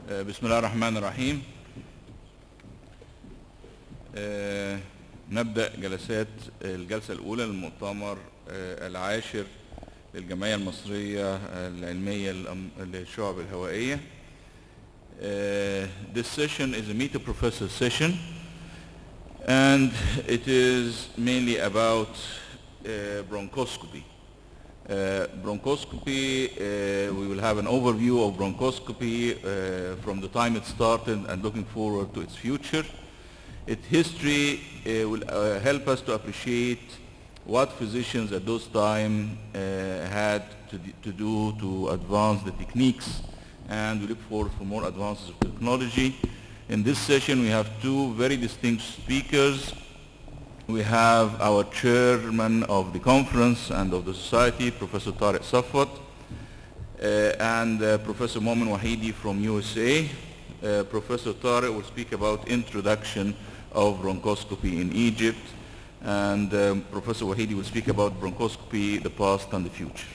بسم الله الرحمن الرحيم. نبدأ جلسات الجلسة الأولى للمؤتمر العاشر للجمعية المصرية العلمية للشعب الهوائية. This session is a meet a professor session, and it is mainly about bronchoscopy. Bronchoscopy, we will have an overview of bronchoscopy from the time it started and looking forward to its future. Its history will help us to appreciate what physicians at those time had to do to advance the techniques, and we look forward for more advances of technology. In this session we have two very distinct speakers. We have our chairman of the conference and of the society, Professor Tariq Safwat, and Professor Momin Wahidi from USA. Professor Tariq will speak about introduction of bronchoscopy in Egypt, and Professor Wahidi will speak about bronchoscopy, the past and the future.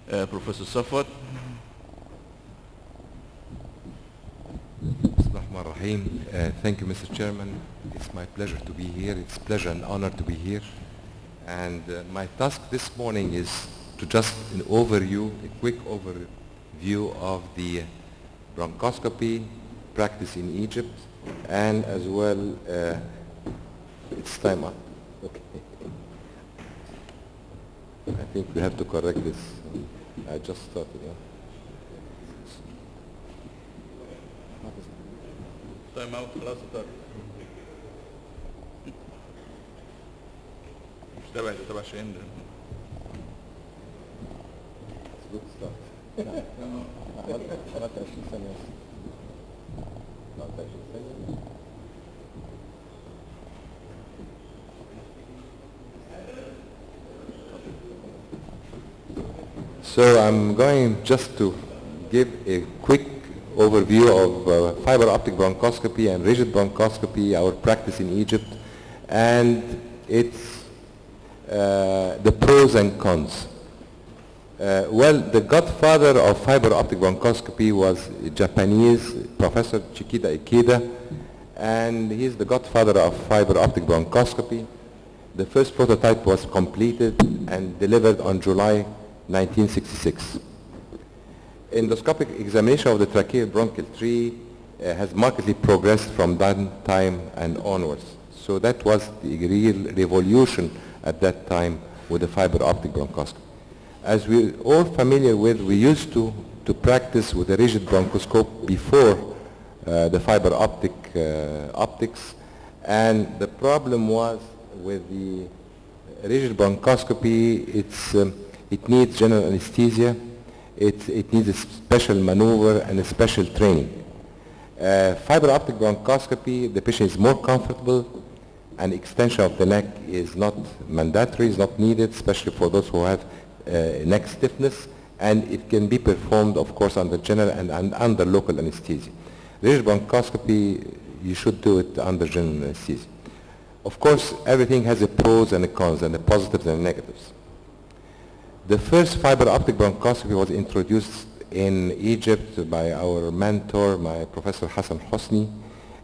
Professor Safwat. Thank you, Mr. Chairman. It's my pleasure to be here. It's a pleasure and honor to be here. And my task this morning is to just a quick overview of the bronchoscopy practice in Egypt, and as well, it's time up. Okay. I think we have to correct this. I just started, yeah. Time out, خلاص طارق. مش تبع شاهين ده. Good start. عملت 20 ثانية بس. عملت 20 ثانية. So I'm going just to give a quick overview of fiber optic bronchoscopy and rigid bronchoscopy, our practice in Egypt, and its the pros and cons. Well, the godfather of fiber optic bronchoscopy was Japanese Professor Chikita Ikeda, and he's the godfather of fiber optic bronchoscopy. The first prototype was completed and delivered on July 1966. Endoscopic examination of the tracheal bronchial tree has markedly progressed from that time and onwards. So that was the real revolution at that time with the fiber optic bronchoscopy. As we're all familiar with, we used to practice with a rigid bronchoscope before the fiber optic optics, and the problem was with the rigid bronchoscopy, it needs general anesthesia. It needs a special maneuver and a special training. Fiber optic bronchoscopy, the patient is more comfortable, and extension of the neck is not mandatory, is not needed, especially for those who have neck stiffness, and it can be performed, of course, under general and under local anesthesia. Rigid bronchoscopy, you should do it under general anesthesia. Of course, everything has a pros and a cons, and the positives and the negatives. The first fiber optic bronchoscopy was introduced in Egypt by our mentor, my Professor Hassan Hosni,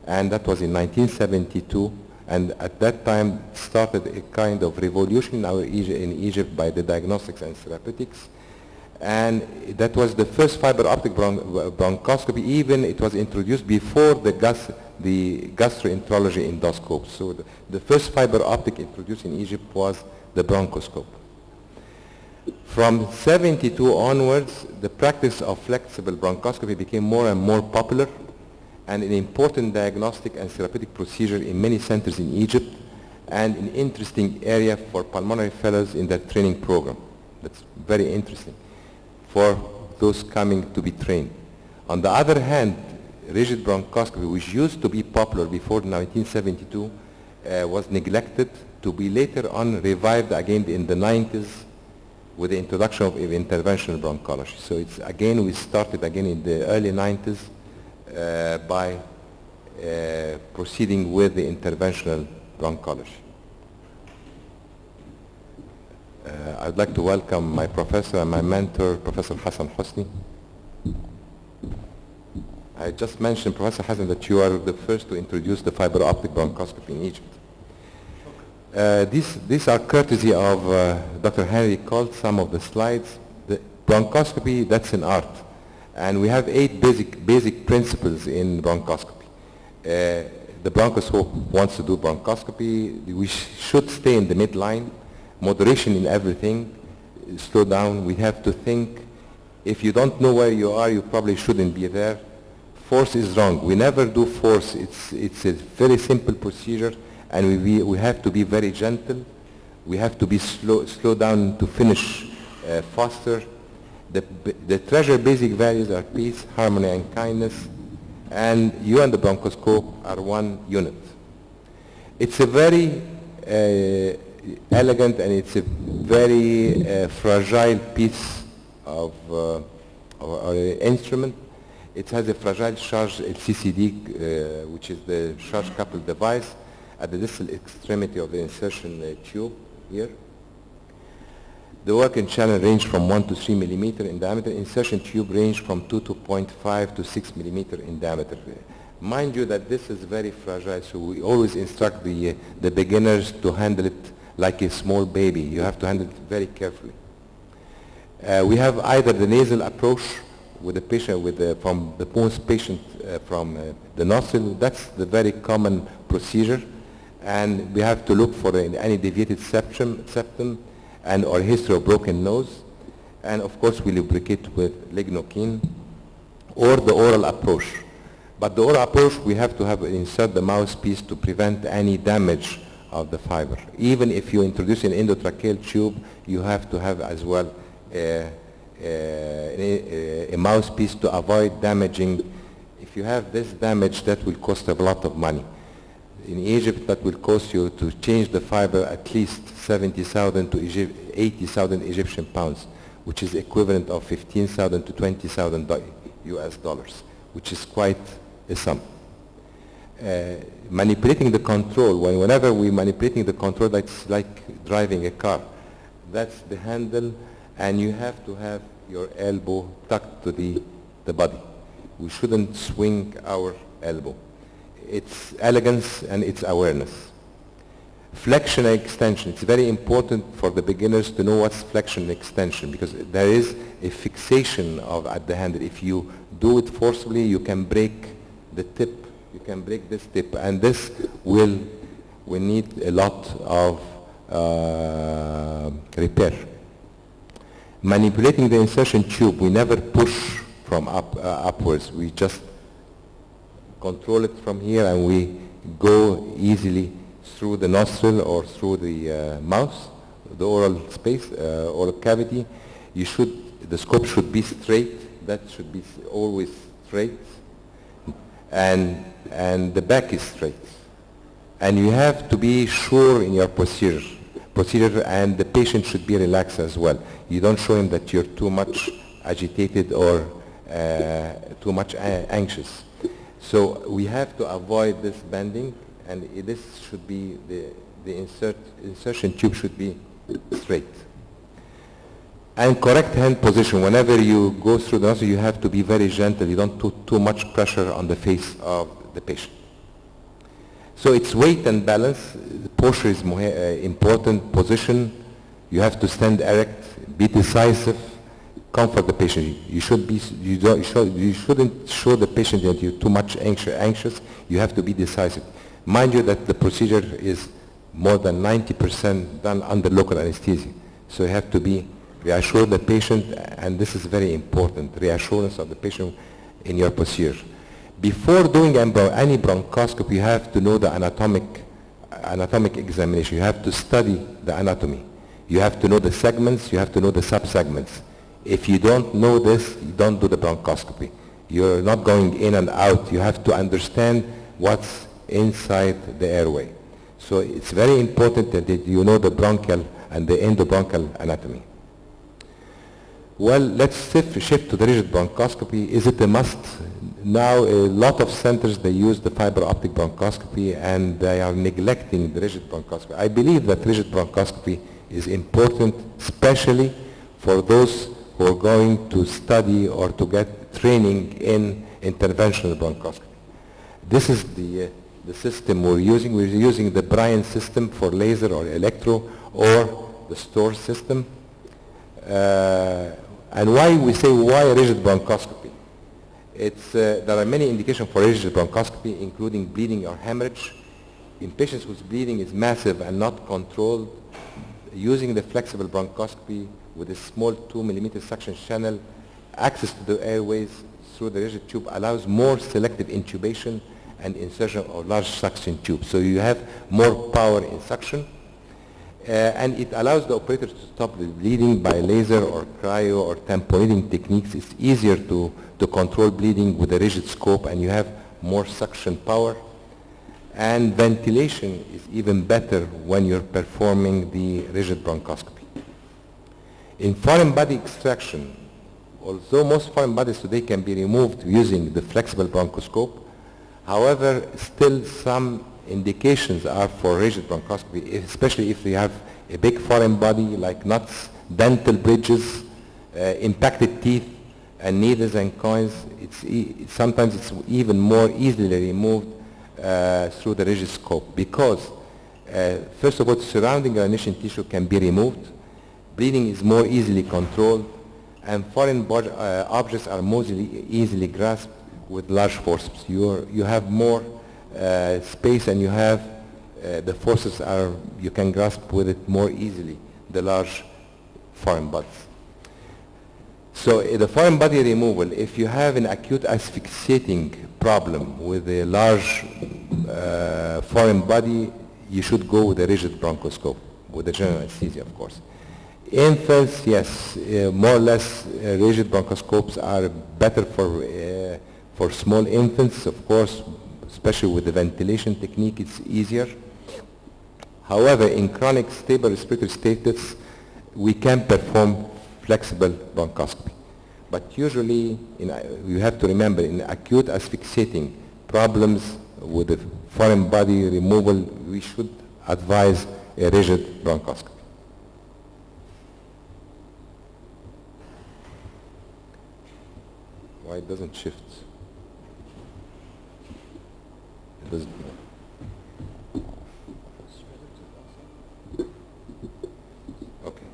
and that was in 1972. And at that time started a kind of revolution in Egypt by the diagnostics and therapeutics. And that was the first fiber optic bronchoscopy. Even it was introduced before the gastroenterology endoscope. So the first fiber optic introduced in Egypt was the bronchoscope. From 72 onwards, the practice of flexible bronchoscopy became more and more popular and an important diagnostic and therapeutic procedure in many centers in Egypt, and an interesting area for pulmonary fellows in their training program. That's very interesting for those coming to be trained. On the other hand, rigid bronchoscopy, which used to be popular before 1972, was neglected, to be later on revived again in the 90s with the introduction of interventional bronchology. So it's again, we started again in the early 90s by proceeding with the interventional bronchology. I'd like to welcome my professor and my mentor, Professor Hassan Hosni. I just mentioned, Professor Hassan, that you are the first to introduce the fiber optic bronchoscopy in Egypt. These are courtesy of Dr. Henry Colt, some of the slides. The bronchoscopy, that's an art. And we have 8 basic principles in bronchoscopy. The bronchoscope wants to do bronchoscopy. We should stay in the midline, moderation in everything, slow down. We have to think. If you don't know where you are, you probably shouldn't be there. Force is wrong. We never do force. It's a very simple procedure, and we have to be very gentle. We have to be slow down to finish faster. The treasure basic values are peace, harmony, and kindness, and you and the bronchoscope are one unit. It's a very elegant and it's a very fragile piece of our instrument. It has a fragile charge CCD, which is the charge coupled device at the distal extremity of the insertion tube here. The working channel range from 1 to 3 millimeter in diameter. Insertion tube range from 2 to 0.5 to 6 millimeter in diameter. Mind you that this is very fragile, so we always instruct the beginners to handle it like a small baby. You have to handle it very carefully. We have either the nasal approach with the patient from the most patient from the nostril. That's the very common procedure, and we have to look for any deviated septum and or history of broken nose, and of course we lubricate with lignocaine or the oral approach. But the oral approach, we have to insert the mouthpiece to prevent any damage of the fiber. Even if you introduce an endotracheal tube, you have to have as well a mouthpiece to avoid damaging. If you have this damage, that will cost a lot of money. In Egypt, that will cost you to change the fiber at least 70,000 to 80,000 Egyptian pounds, which is equivalent of 15,000 to 20,000 US dollars, which is quite a sum. Manipulating the control, whenever we're manipulating the control, that's like driving a car. That's the handle, and you have to have your elbow tucked to the body. We shouldn't swing our elbow. It's elegance and it's awareness. Flexion and extension. It's very important for the beginners to know what's flexion and extension, because there is a fixation at the handle. If you do it forcibly, you can break the tip. You can break this tip, and this will need a lot of repair. Manipulating the insertion tube, we never push from upwards. We just control it from here, and we go easily through the nostril or through the mouth, the oral space, oral cavity. The scope should be straight. That should be always straight, and the back is straight. And you have to be sure in your procedure, and the patient should be relaxed as well. You don't show him that you're too much agitated or too much anxious. So we have to avoid this bending, and this should be, the insertion tube should be straight. And correct hand position. Whenever you go through the nostril, you have to be very gentle. You don't put too much pressure on the face of the patient. So it's weight and balance. The posture is more important. Position. You have to stand erect, be decisive, comfort the patient. You shouldn't show the patient that you're too much anxious. You have to be decisive. Mind you that the procedure is more than 90% done under local anesthesia. So you have to reassure the patient, and this is very important, reassurance of the patient in your procedure. Before doing any bronchoscopy, you have to know the anatomic examination. You have to study the anatomy. You have to know the segments. You have to know the subsegments. If you don't know this, you don't do the bronchoscopy. You're not going in and out. You have to understand what's inside the airway. So it's very important that you know the bronchial and the endobronchial anatomy. Well, let's shift to the rigid bronchoscopy. Is it a must? Now a lot of centers, they use the fiber optic bronchoscopy, and they are neglecting the rigid bronchoscopy. I believe that rigid bronchoscopy is important, especially for those who are going to study or to get training in interventional bronchoscopy. This is the system we're using. We're using the Bryan system for laser or electro, or the STOR system. And why we say why rigid bronchoscopy? There are many indications for rigid bronchoscopy, including bleeding or hemorrhage. In patients whose bleeding is massive and not controlled, using the flexible bronchoscopy with a small 2 millimeter suction channel, access to the airways through the rigid tube allows more selective intubation and insertion of large suction tube. So you have more power in suction. And it allows the operator to stop the bleeding by laser or cryo or tamponading techniques. It's easier to control bleeding with a rigid scope, and you have more suction power. And ventilation is even better when you're performing the rigid bronchoscopy. In foreign body extraction, although most foreign bodies today can be removed using the flexible bronchoscope, however, still some indications are for rigid bronchoscopy, especially if you have a big foreign body like nuts, dental bridges, impacted teeth, and needles and coins. Sometimes it's even more easily removed through the rigid scope because, first of all, surrounding granulation tissue can be removed, bleeding is more easily controlled, and foreign objects are more easily grasped with large forceps. You have more space, and you have the forces you can grasp with it more easily, the large foreign bodies. So the foreign body removal, if you have an acute asphyxiating problem with a large foreign body, you should go with a rigid bronchoscope, with the general anesthesia, of course. Infants, yes, more or less rigid bronchoscopes are better for small infants, of course, especially with the ventilation technique, it's easier. However, in chronic stable respiratory status, we can perform flexible bronchoscopy. But usually, you have to remember, in acute asphyxiating problems with the foreign body removal, we should advise a rigid bronchoscopy. Why it doesn't shift? It doesn't. Okay.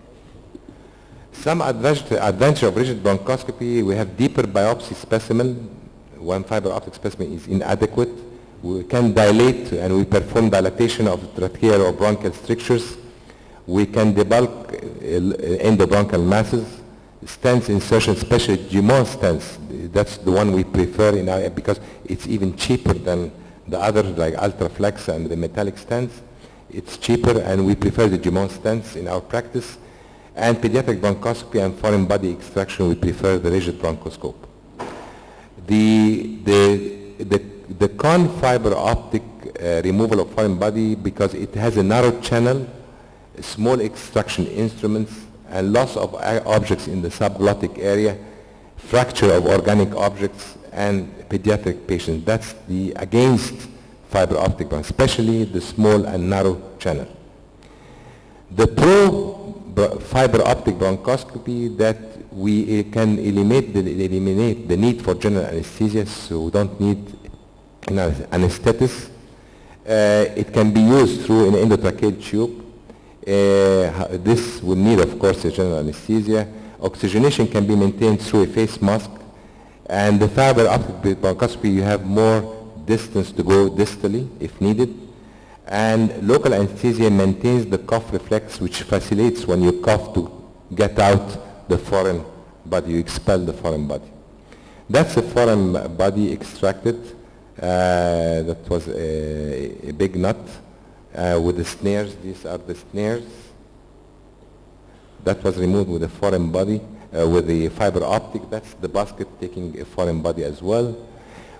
Some advantage of rigid bronchoscopy, we have deeper biopsy specimen. One fiber optic specimen is inadequate. We can dilate, and we perform dilatation of tracheal or bronchial strictures. We can debulk endobronchial masses. Stents insertion, especially GMO stents, that's the one we prefer in our, because it's even cheaper than the other, like Ultraflex and the metallic stents. It's cheaper, and we prefer the GMO stents in our practice. And pediatric bronchoscopy and foreign body extraction, we prefer the rigid bronchoscope. The con fiber optic removal of foreign body, because it has a narrow channel, small extraction instruments, and loss of objects in the subglottic area, fracture of organic objects, and pediatric patients. That's the against fiber optic, especially the small and narrow channel. The pro fiber optic bronchoscopy, that we can eliminate the need for general anesthesia, so we don't need an anesthetist. It can be used through an endotracheal tube. This will need, of course, a general anesthesia. Oxygenation can be maintained through a face mask. And the fiber optic bronchoscopy, you have more distance to go distally if needed. And local anesthesia maintains the cough reflex, which facilitates when you cough to get out the foreign body, you expel the foreign body. That's a foreign body extracted. That was a big nut. With the snares, these are the snares. That was removed with a foreign body, with the fiber optic. That's the basket taking a foreign body as well.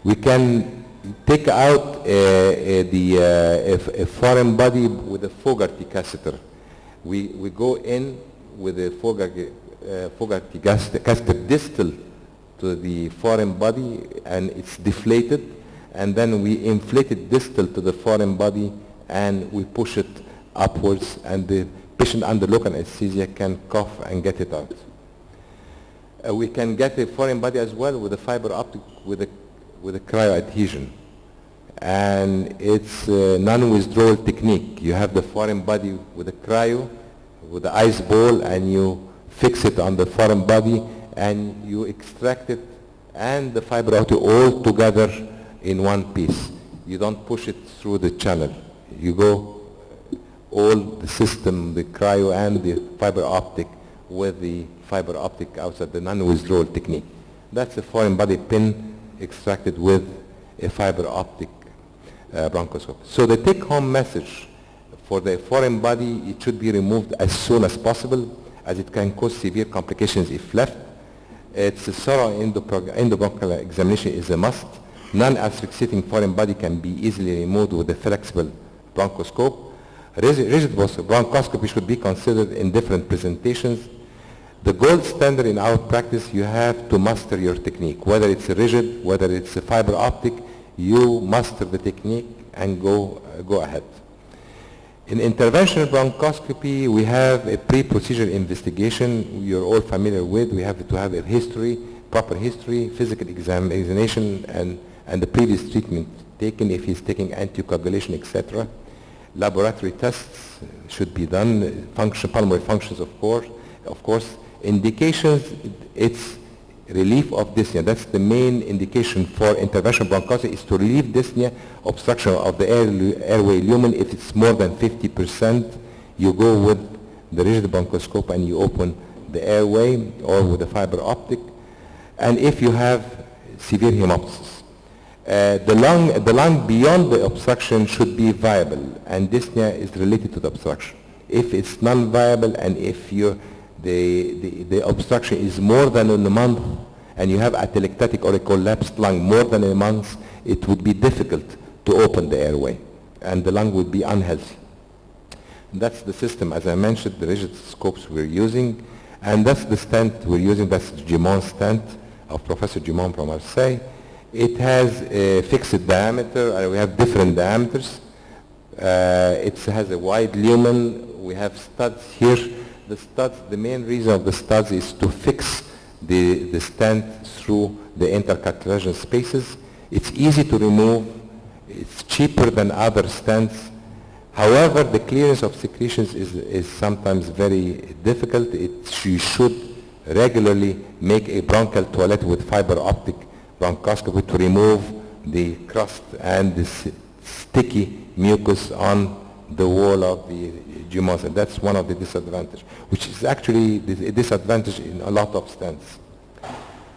We can take out a foreign body with a Fogarty catheter. We go in with a Fogarty catheter distal to the foreign body, and it's deflated, and then we inflate it distal to the foreign body, and we push it upwards, and the patient under local anesthesia can cough and get it out. We can get a foreign body as well with a fiber optic, with a with a cryoadhesion. And it's a non-withdrawal technique. You have the foreign body with a cryo, with the ice ball, and you fix it on the foreign body, and you extract it and the fiber optic all together in one piece. You don't push it through the channel. You go all the system, the cryo and the fiber optic with the fiber optic outside, the non-withdrawal technique. That's a foreign body pin extracted with a fiber optic bronchoscope. So the take-home message for the foreign body, it should be removed as soon as possible, as it can cause severe complications if left. It's a thorough endobronchial examination is a must. Non-asphyxiating foreign body can be easily removed with a flexible bronchoscope. Rigid bronchoscopy should be considered in different presentations. The gold standard in our practice, you have to master your technique. Whether it's a rigid, whether it's a fiber optic, you master the technique and go ahead. In interventional bronchoscopy, we have a pre-procedure investigation you're all familiar with. We have to have a history, proper history, physical examination, and the previous treatment taken if he's taking anticoagulation, etc. Laboratory tests should be done, pulmonary functions, of course. Indications, it's relief of dyspnea. That's the main indication for interventional bronchoscopy, is to relieve dyspnea, obstruction of the airway lumen. If it's more than 50%, you go with the rigid bronchoscope and you open the airway, or with the fiber optic. And if you have severe hemoptysis, the lung beyond the obstruction should be viable, and dyspnea is related to the obstruction. If it's non-viable, and if the obstruction is more than a month, and you have atelectatic or a collapsed lung more than a month, it would be difficult to open the airway, and the lung would be unhealthy. That's the system, as I mentioned, the rigid scopes we're using, and that's the stent we're using. That's the Gimon stent of Professor Gimon from Marseille. It has a fixed diameter, and we have different diameters. It has a wide lumen. We have studs here. The studs, the main reason of the studs is to fix the stent through the intercartilaginous spaces. It's easy to remove. It's cheaper than other stents. However, the clearance of secretions is sometimes very difficult. You should regularly make a bronchial toilet with fiber optic bronchoscopy to remove the crust and the sticky mucus on the wall of the Gimon. And that's one of the disadvantages, which is actually a disadvantage in a lot of stents.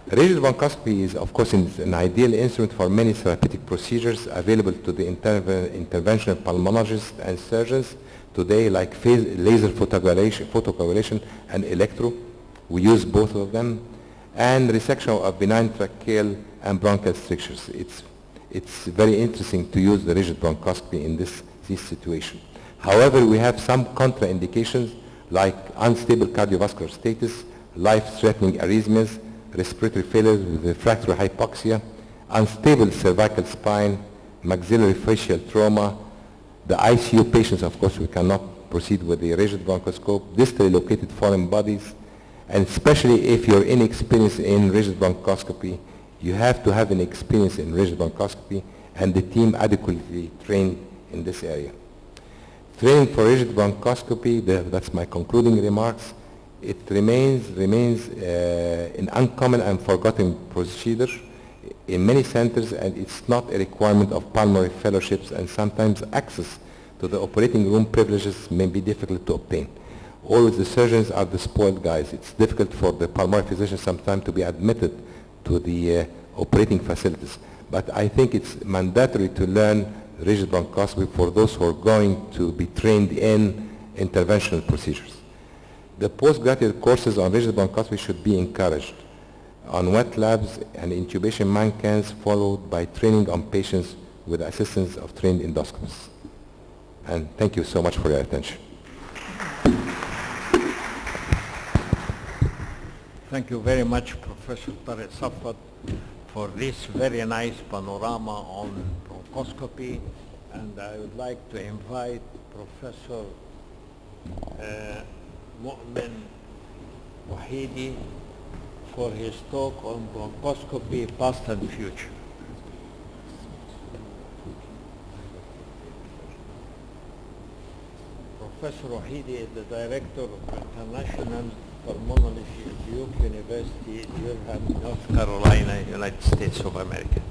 Rigid bronchoscopy is, of course, an ideal instrument for many therapeutic procedures available to the interventional pulmonologists and surgeons today, like laser photocoagulation and electro. We use both of them. And resection of benign tracheal and bronchial strictures. It's very interesting to use the rigid bronchoscopy in this situation. However, we have some contraindications like unstable cardiovascular status, life-threatening arrhythmias, respiratory failure with refractory hypoxia, unstable cervical spine, maxillary facial trauma. The ICU patients, of course, we cannot proceed with the rigid bronchoscope, distally located foreign bodies, and especially if you're inexperienced in rigid bronchoscopy, you have to have an experience in rigid bronchoscopy and the team adequately trained in this area. Training for rigid bronchoscopy, that's my concluding remarks. It remains an uncommon and forgotten procedure in many centers, and it's not a requirement of pulmonary fellowships, and sometimes access to the operating room privileges may be difficult to obtain. Always the surgeons are the spoiled guys. It's difficult for the pulmonary physicians sometimes to be admitted to the operating facilities. But I think it's mandatory to learn rigid bronchoscopy for those who are going to be trained in interventional procedures. The postgraduate courses on rigid bronchoscopy should be encouraged on wet labs and intubation mancans, followed by training on patients with assistance of trained endoscopists. And thank you so much for your attention. Thank you very much, Professor Tariq Safat, for this very nice panorama on bronchoscopy. And I would like to invite Professor Mu'min Wahidi for his talk on bronchoscopy, past and future. Professor Wahidi is the Director of International Pulmonology at Duke University, Durham, North Carolina, United States of America.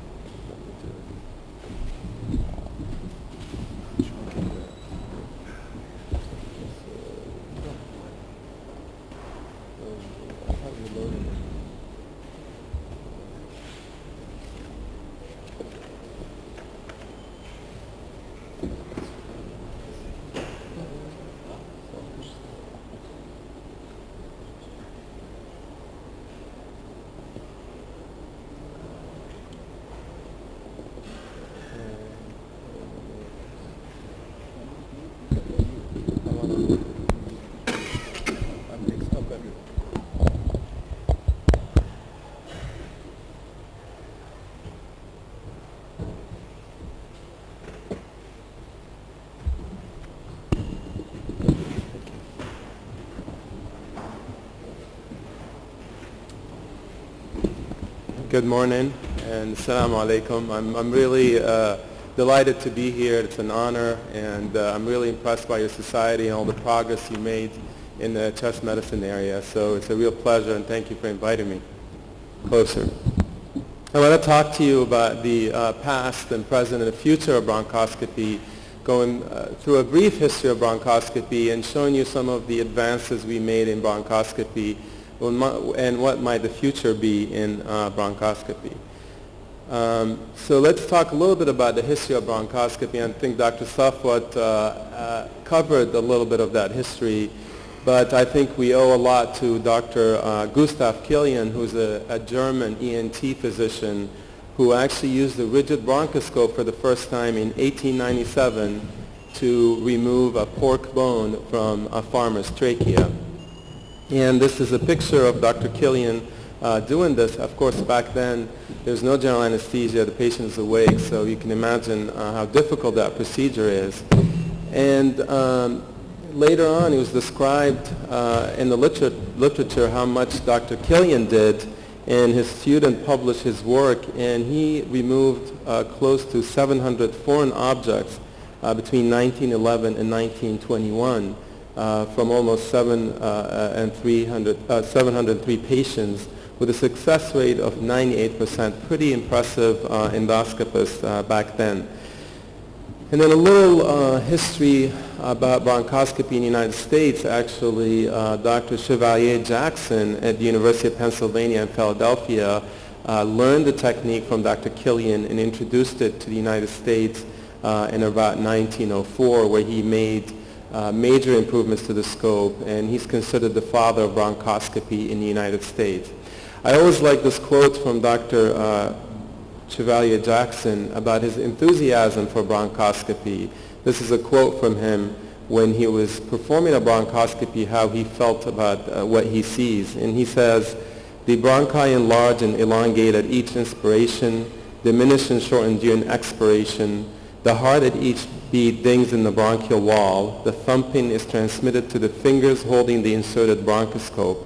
Good morning and assalamu alaikum. I'm really delighted to be here. It's an honor, and I'm really impressed by your society and all the progress you made in the chest medicine area. So it's a real pleasure, and thank you for inviting me closer. I want to talk to you about the past and present and the future of bronchoscopy, going through a brief history of bronchoscopy and showing you some of the advances we made in bronchoscopy and what might the future be in bronchoscopy. So let's talk a little bit about the history of bronchoscopy. I think Dr. Safwat covered a little bit of that history, but I think we owe a lot to Dr. Gustav Killian, who's a German ENT physician who actually used the rigid bronchoscope for the first time in 1897 to remove a pork bone from a farmer's trachea. And this is a picture of Dr. Killian doing this. Of course, back then, there's no general anesthesia. The patient is awake, so you can imagine how difficult that procedure is. And later on, it was described in the literature how much Dr. Killian did, and his student published his work, and he removed close to 700 foreign objects between 1911 and 1921. From almost 703 patients with a success rate of 98%, pretty impressive endoscopists back then. And then a little history about bronchoscopy in the United States. Actually, Dr. Chevalier Jackson at the University of Pennsylvania in Philadelphia learned the technique from Dr. Killian and introduced it to the United States in about 1904, where he made major improvements to the scope, and he's considered the father of bronchoscopy in the United States. I always like this quote from Dr. Chevalier Jackson about his enthusiasm for bronchoscopy. This is a quote from him when he was performing a bronchoscopy, how he felt about what he sees. And he says, "The bronchi enlarge and elongate at each inspiration, diminish and shorten during expiration. The heart at each beat dings in the bronchial wall. The thumping is transmitted to the fingers holding the inserted bronchoscope.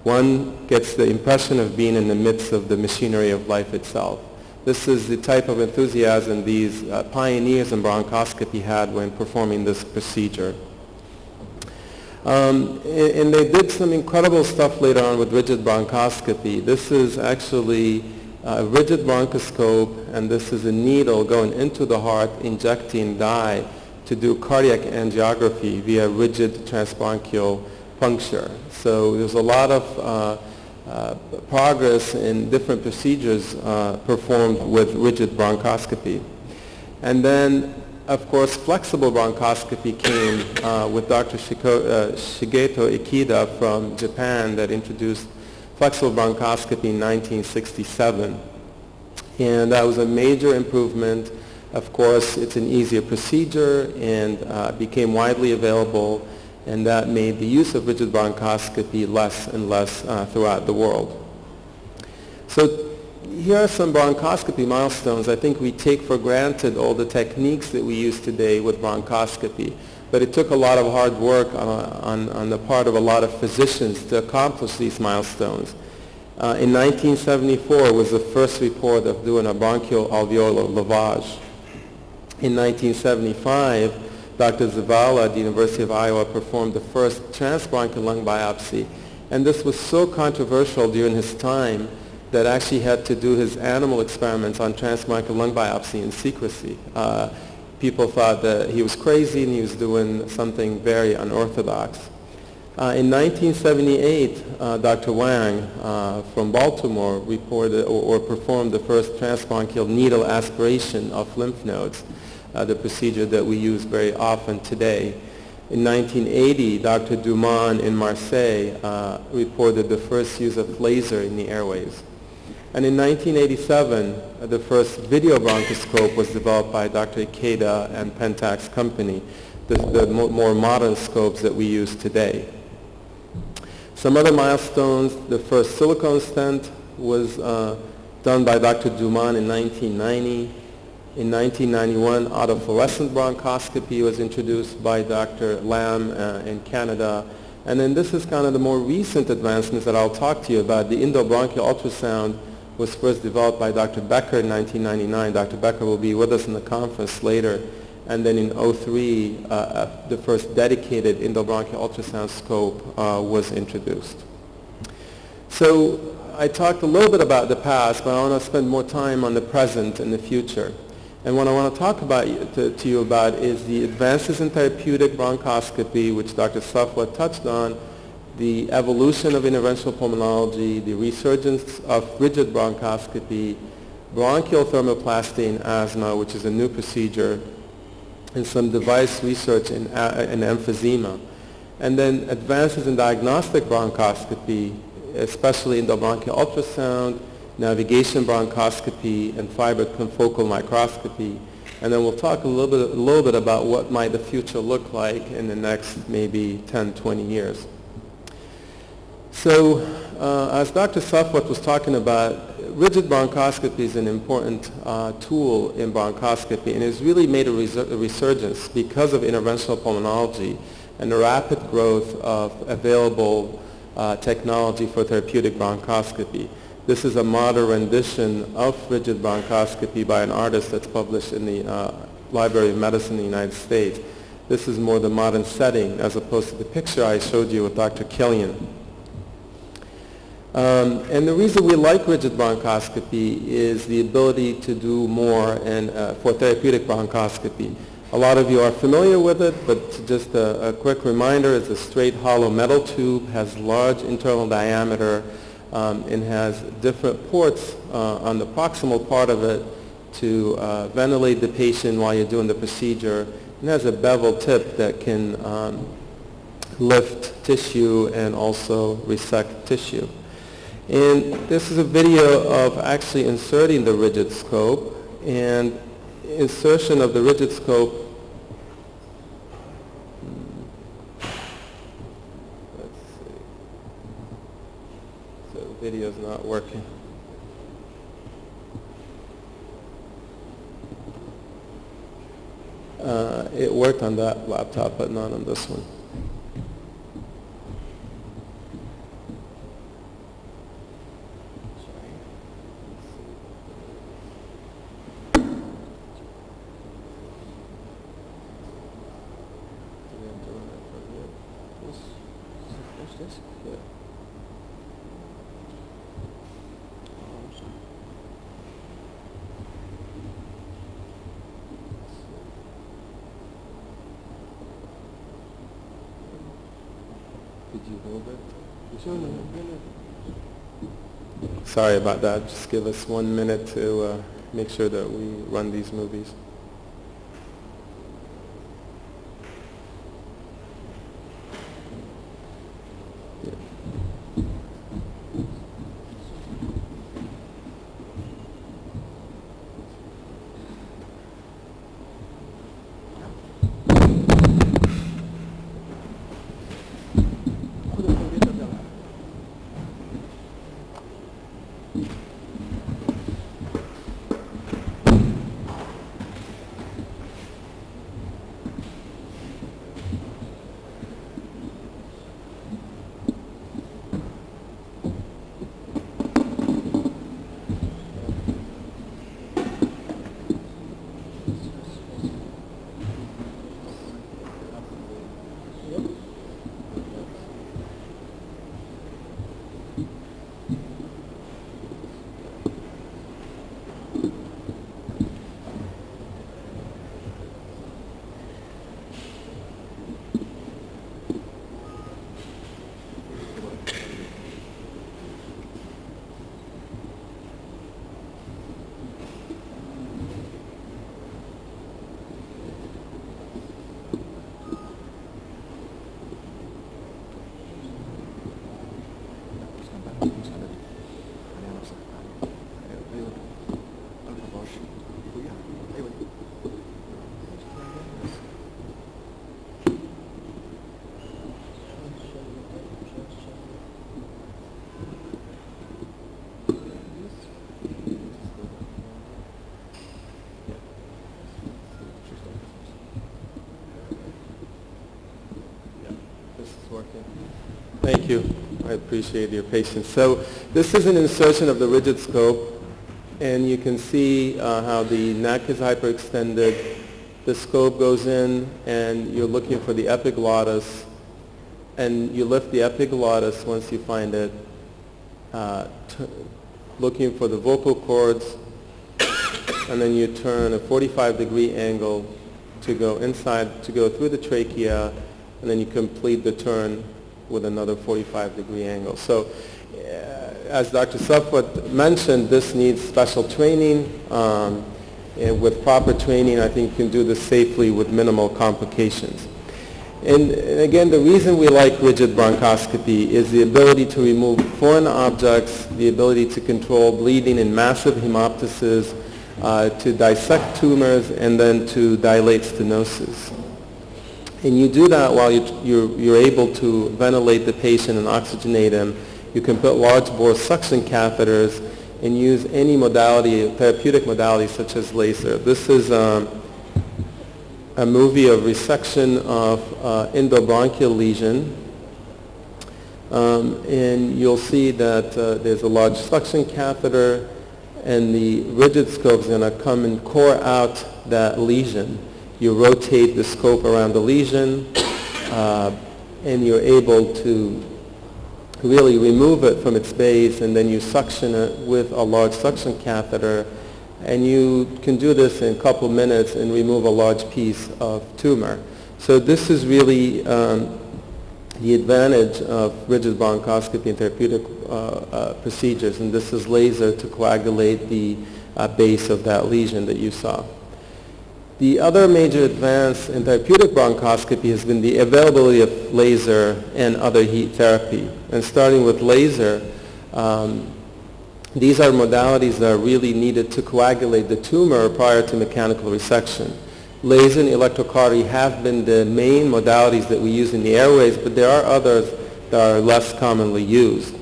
One gets the impression of being in the midst of the machinery of life itself." This is the type of enthusiasm these pioneers in bronchoscopy had when performing this procedure. And they did some incredible stuff later on with rigid bronchoscopy. This is actually a rigid bronchoscope, and this is a needle going into the heart, injecting dye to do cardiac angiography via rigid transbronchial puncture. So there's a lot of progress in different procedures performed with rigid bronchoscopy. And then, of course, flexible bronchoscopy came with Dr. Shigeto Ikeda from Japan that introduced flexible bronchoscopy in 1967. And that was a major improvement. Of course, it's an easier procedure and became widely available, and that made the use of rigid bronchoscopy less and less throughout the world. So here are some bronchoscopy milestones. I think we take for granted all the techniques that we use today with bronchoscopy, but it took a lot of hard work on the part of a lot of physicians to accomplish these milestones. In 1974 was the first report of doing a bronchial alveolar lavage. In 1975, Dr. Zavala at the University of Iowa performed the first transbronchial lung biopsy. And this was so controversial during his time that actually had to do his animal experiments on transbronchial lung biopsy in secrecy. People thought that he was crazy and he was doing something very unorthodox. In 1978, Dr. Wang from Baltimore reported or performed the first transbronchial needle aspiration of lymph nodes, the procedure that we use very often today. In 1980, Dr. Duman in Marseille reported the first use of laser in the airways. And in 1987, the first video bronchoscope was developed by Dr. Ikeda and Pentax Company, the more modern scopes that we use today. Some other milestones: the first silicone stent was done by Dr. Duman in 1990. In 1991, autofluorescent bronchoscopy was introduced by Dr. Lam in Canada. And then this is kind of the more recent advancements that I'll talk to you about. The endobronchial ultrasound was first developed by Dr. Becker in 1999. Dr. Becker will be with us in the conference later. And then in 2003, the first dedicated endobronchial ultrasound scope was introduced. So I talked a little bit about the past, but I want to spend more time on the present and the future. And what I want to talk about to you about is the advances in therapeutic bronchoscopy, which Dr. Safwa touched on, the evolution of interventional pulmonology, the resurgence of rigid bronchoscopy, bronchial thermoplasty in asthma, which is a new procedure, and some device research in emphysema. And then advances in diagnostic bronchoscopy, especially in the bronchial ultrasound, navigation bronchoscopy, and fiber confocal microscopy. And then we'll talk a little bit about what might the future look like in the next maybe 10, 20 years. So as Dr. Safwat was talking about, rigid bronchoscopy is an important tool in bronchoscopy, and it's really made a resurgence because of interventional pulmonology and the rapid growth of available technology for therapeutic bronchoscopy. This is a modern rendition of rigid bronchoscopy by an artist that's published in the Library of Medicine in the United States. This is more the modern setting as opposed to the picture I showed you with Dr. Killian. And the reason we like rigid bronchoscopy is the ability to do more for therapeutic bronchoscopy. A lot of you are familiar with it, but just a quick reminder, it's a straight hollow metal tube, has large internal diameter, and has different ports on the proximal part of it to ventilate the patient while you're doing the procedure. It has a bevel tip that can lift tissue and also resect tissue. And this is a video of actually inserting the rigid scope, and insertion of the rigid scope. Let's see. So the video's not working. It worked on that laptop, but not on this one. Sorry about that. Just give us 1 minute to make sure that we run these movies. Thank you. I appreciate your patience. So this is an insertion of the rigid scope, and you can see how the neck is hyperextended. The scope goes in, and you're looking for the epiglottis, and you lift the epiglottis once you find it, looking for the vocal cords, and then you turn a 45-degree angle to go inside, to go through the trachea, and then you complete the turn with another 45-degree angle. So as Dr. Safwat mentioned, this needs special training. And with proper training, I think you can do this safely with minimal complications. And again, the reason we like rigid bronchoscopy is the ability to remove foreign objects, the ability to control bleeding in massive hemoptysis, to dissect tumors, and then to dilate stenosis. And you do that while you're able to ventilate the patient and oxygenate him. You can put large bore suction catheters and use any modality, therapeutic modality such as laser. This is a movie of resection of endobronchial lesion. And you'll see that there's a large suction catheter, and the rigid scope is going to come and core out that lesion. You rotate the scope around the lesion, and you're able to really remove it from its base, and then you suction it with a large suction catheter, and you can do this in a couple minutes and remove a large piece of tumor. So this is really the advantage of rigid bronchoscopy and therapeutic procedures, and this is laser to coagulate the base of that lesion that you saw. The other major advance in therapeutic bronchoscopy has been the availability of laser and other heat therapy. And starting with laser, these are modalities that are really needed to coagulate the tumor prior to mechanical resection. Laser and electrocautery have been the main modalities that we use in the airways, but there are others that are less commonly used.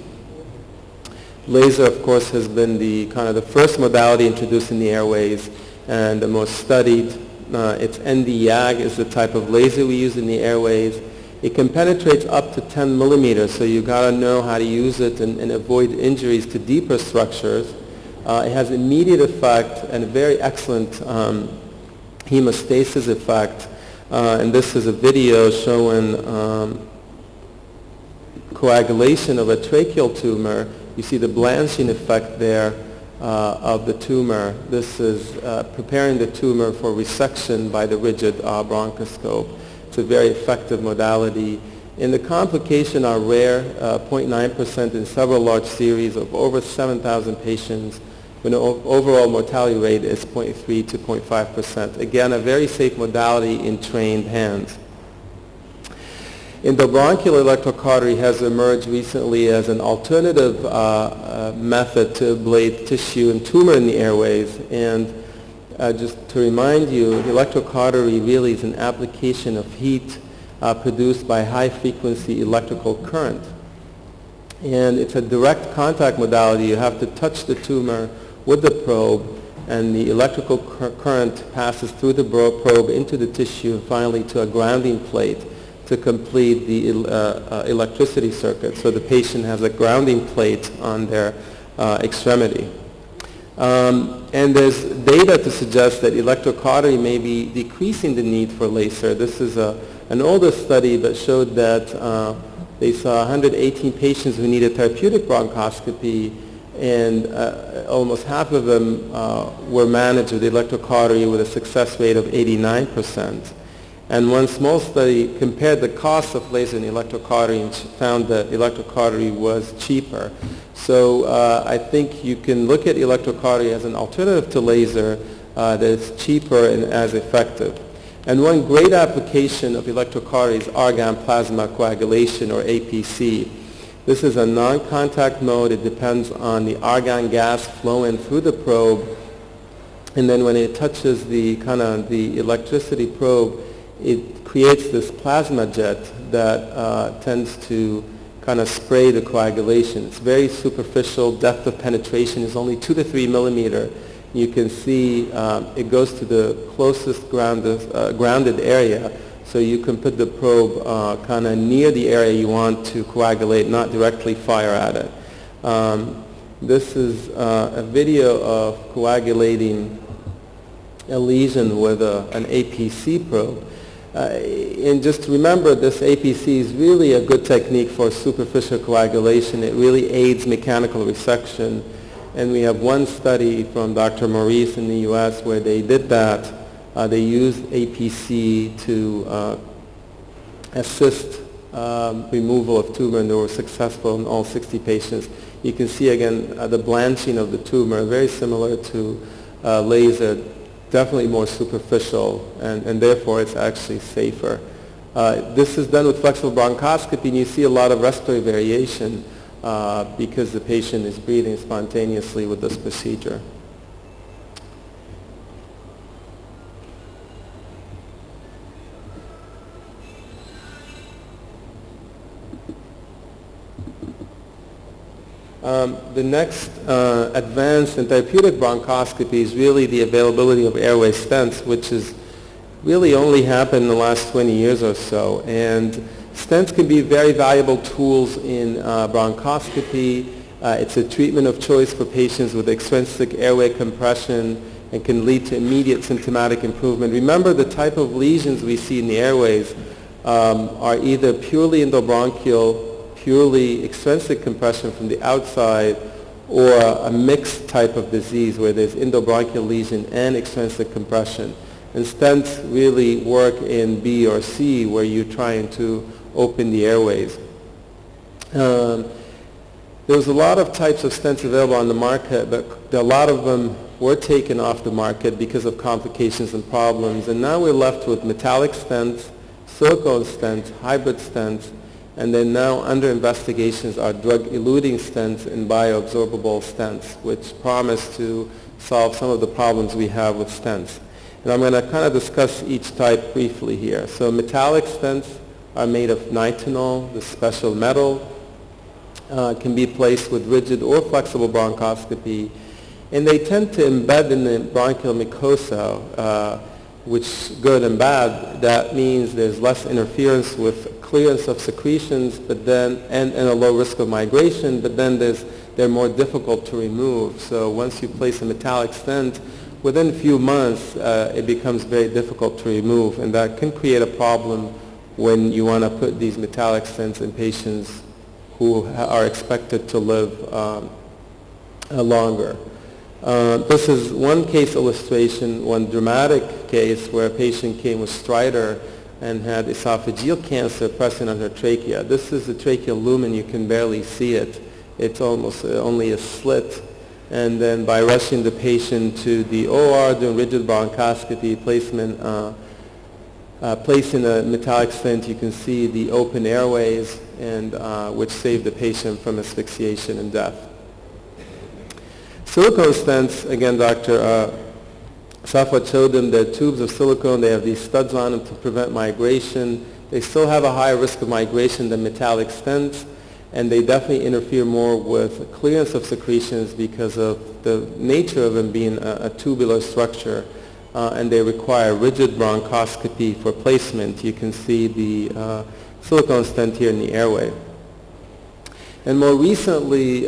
Laser, of course, has been the kind of the first modality introduced in the airways and the most studied. It's ND-YAG is the type of laser we use in the airways. It can penetrate up to 10 millimeters, so you got to know how to use it and avoid injuries to deeper structures. It has immediate effect and a very excellent hemostasis effect. And this is a video showing coagulation of a tracheal tumor. You see the blanching effect there of the tumor. This is preparing the tumor for resection by the rigid bronchoscope. It's a very effective modality. And the complications are rare, 0.9% in several large series of over 7,000 patients, when the overall mortality rate is 0.3 to 0.5%. Again, a very safe modality in trained hands. Endobronchial electrocautery has emerged recently as an alternative method to ablate tissue and tumor in the airways. And just to remind you, electrocautery really is an application of heat produced by high-frequency electrical current. And it's a direct contact modality. You have to touch the tumor with the probe, and the electrical current passes through the probe into the tissue and finally to a grounding plate to complete the electricity circuit. So the patient has a grounding plate on their extremity. And there's data to suggest that electrocautery may be decreasing the need for laser. This is an older study that showed that they saw 118 patients who needed therapeutic bronchoscopy, and almost half of them were managed with electrocautery with a success rate of 89%. And one small study compared the cost of laser and electrocautery and found that electrocautery was cheaper. So I think you can look at electrocautery as an alternative to laser that's cheaper and as effective. And one great application of electrocautery is argon plasma coagulation, or APC. This is a non-contact mode. It depends on the argon gas flowing through the probe. And then when it touches the electricity probe, it creates this plasma jet that tends to kind of spray the coagulation. It's very superficial. Depth of penetration is only 2 to 3 millimeter. You can see it goes to the closest grounded area, so you can put the probe kind of near the area you want to coagulate, not directly fire at it. This is a video of coagulating a lesion with an APC probe. And just remember, this APC is really a good technique for superficial coagulation. It really aids mechanical resection. And we have one study from Dr. Maurice in the U.S. where they did that. They used APC to assist removal of tumor, and they were successful in all 60 patients. You can see again the blanching of the tumor, very similar to laser, definitely more superficial, and therefore it's actually safer. This is done with flexible bronchoscopy, and you see a lot of respiratory variation because the patient is breathing spontaneously with this procedure. The next advanced in therapeutic bronchoscopy is really the availability of airway stents, which has really only happened in the last 20 years or so. And stents can be very valuable tools in bronchoscopy. It's a treatment of choice for patients with extrinsic airway compression and can lead to immediate symptomatic improvement. Remember, the type of lesions we see in the airways are either purely endobronchial, purely extrinsic compression from the outside, or a mixed type of disease where there's endobronchial lesion and extrinsic compression. And stents really work in B or C, where you're trying to open the airways. There's a lot of types of stents available on the market, but a lot of them were taken off the market because of complications and problems. And now we're left with metallic stents, silicone stents, hybrid stents, and then now under investigations are drug-eluting stents and bioabsorbable stents, which promise to solve some of the problems we have with stents. And I'm going to kind of discuss each type briefly here. So metallic stents are made of nitinol, the special metal, can be placed with rigid or flexible bronchoscopy, and they tend to embed in the bronchial mucosa, which good and bad. That means there's less interference with clearance of secretions, but then and a low risk of migration, but then they're more difficult to remove. So once you place a metallic stent, within a few months it becomes very difficult to remove, and that can create a problem when you want to put these metallic stents in patients who are expected to live longer. This is one case illustration, one dramatic case where a patient came with stridor and had esophageal cancer present on her trachea. This is the tracheal lumen. You can barely see it. It's almost only a slit. And then by rushing the patient to the OR, doing rigid bronchoscopy, placing a metallic stent, you can see the open airways, and which saved the patient from asphyxiation and death. Silicone stents, again, Dr. Safwat showed them. They're tubes of silicone. They have these studs on them to prevent migration. They still have a higher risk of migration than metallic stents, and they definitely interfere more with clearance of secretions because of the nature of them being a tubular structure, and they require rigid bronchoscopy for placement. You can see the silicone stent here in the airway. And more recently,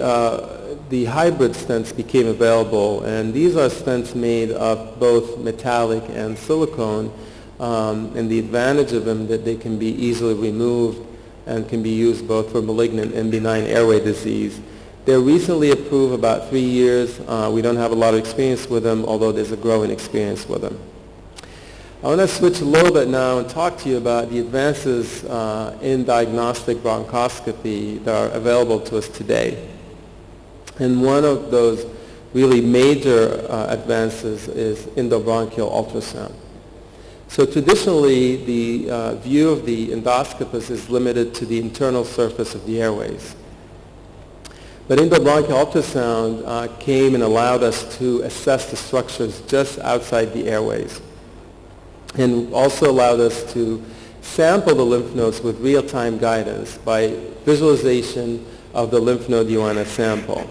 the hybrid stents became available, and these are stents made of both metallic and silicone, and the advantage of them that they can be easily removed and can be used both for malignant and benign airway disease. They're recently approved, about 3 years. We don't have a lot of experience with them, although there's a growing experience with them. I want to switch a little bit now and talk to you about the advances in diagnostic bronchoscopy that are available to us today. And one of those really major advances is endobronchial ultrasound. So traditionally, the view of the endoscopist is limited to the internal surface of the airways. But endobronchial ultrasound came and allowed us to assess the structures just outside the airways, and also allowed us to sample the lymph nodes with real-time guidance by visualization of the lymph node you want to sample.